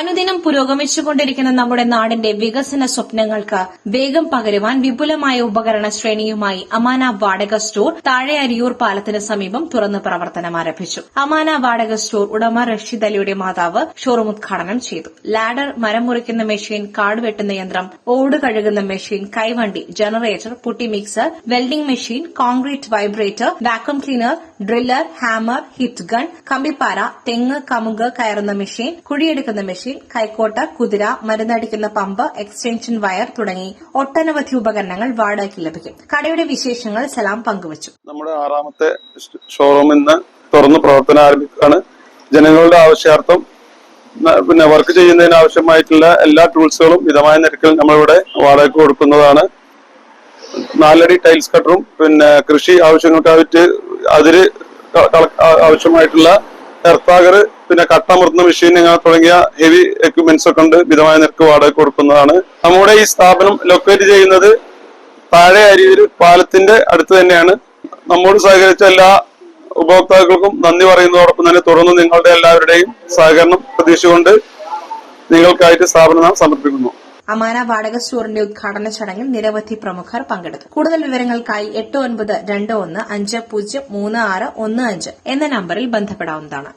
അനുദിനം പുരോഗമിച്ചുകൊണ്ടിരിക്കുന്ന നമ്മുടെ നാടിന്റെ വികസന സ്വപ്നങ്ങൾക്ക് വേഗം പകരുവാൻ വിപുലമായ ഉപകരണ ശ്രേണിയുമായി അമാന വാടക സ്റ്റോർ താഴെ അരിയൂർ പാലത്തിന് സമീപം തുറന്ന് പ്രവർത്തനം ആരംഭിച്ചു. അമാന വാടക സ്റ്റോർ ഉടമ റഷീദ് അലിയുടെ മാതാവ് ഷോറൂം ഉദ്ഘാടനം ചെയ്തു. ലാഡർ, മരം മുറിക്കുന്ന മെഷീൻ, കാട് വെട്ടുന്ന യന്ത്രം, ഓട് കഴുകുന്ന മെഷീൻ, കൈവണ്ടി, generator, putty mixer, welding machine, concrete vibrator, vacuum cleaner, driller, hammer, hit gun, കമ്പിപ്പാര, തെങ്ങ്, കമുക് കയറുന്ന മെഷീൻ, കുഴിയെടുക്കുന്ന മെഷീൻ, കൈക്കോട്ട, കുതിര, മരുന്നടിക്കുന്ന പമ്പ്, എക്സ്റ്റൻഷൻ വയർ തുടങ്ങി ഒട്ടനവധി ഉപകരണങ്ങൾ വാടകയ്ക്ക് ലഭിക്കും. കടയുടെ വിശേഷങ്ങൾ സലാം പങ്കുവച്ചു. നമ്മുടെ 6ാമത്തെ ഷോറൂം ഇന്ന് തുറന്ന് പ്രവർത്തനം ആരംഭിക്കുകയാണ്. ജനങ്ങളുടെ ആവശ്യാർത്ഥം വർക്ക് ചെയ്യുന്നതിന് ആവശ്യമായിട്ടുള്ള എല്ലാ ടൂൾസുകളും മിതമായ നിരക്കിൽ നമ്മളിവിടെ വാടകയ്ക്ക് കൊടുക്കുന്നതാണ്. 4 അടി ടൈൽസ് കട്ടറും കൃഷി ആവശ്യങ്ങൾക്കായിട്ട് അതിര് ആവശ്യമായിട്ടുള്ള എർത്താഗർ, കട്ടമർത്തുന്ന മെഷീൻ തുടങ്ങിയ ഹെവി എക്യുപ്മെന്റ്സ് ഒക്കെ ഉണ്ട്. മിതമായ നിരക്ക് വാടക കൊടുക്കുന്നതാണ്. നമ്മുടെ ഈ സ്ഥാപനം ലൊക്കേറ്റ് ചെയ്യുന്നത് താഴെ അരിയൂർ പാലത്തിന്റെ അടുത്ത് തന്നെയാണ്. നമ്മോട് സഹകരിച്ച എല്ലാ ഉപഭോക്താക്കൾക്കും നന്ദി പറയുന്നതോടൊപ്പം തന്നെ തുടർന്ന് നിങ്ങളുടെ എല്ലാവരുടെയും സഹകരണം പ്രതീക്ഷിച്ചുകൊണ്ട് നിങ്ങൾക്കായിട്ട് സ്ഥാപനം സമർപ്പിക്കുന്നു. അമാന വാടക സ്റ്റോറിന്റെ ഉദ്ഘാടന ചടങ്ങിൽ നിരവധി പ്രമുഖർ പങ്കെടുത്തു. കൂടുതൽ വിവരങ്ങൾക്കായി 8921503615 എന്ന നമ്പറിൽ ബന്ധപ്പെടാവുന്നതാണ്.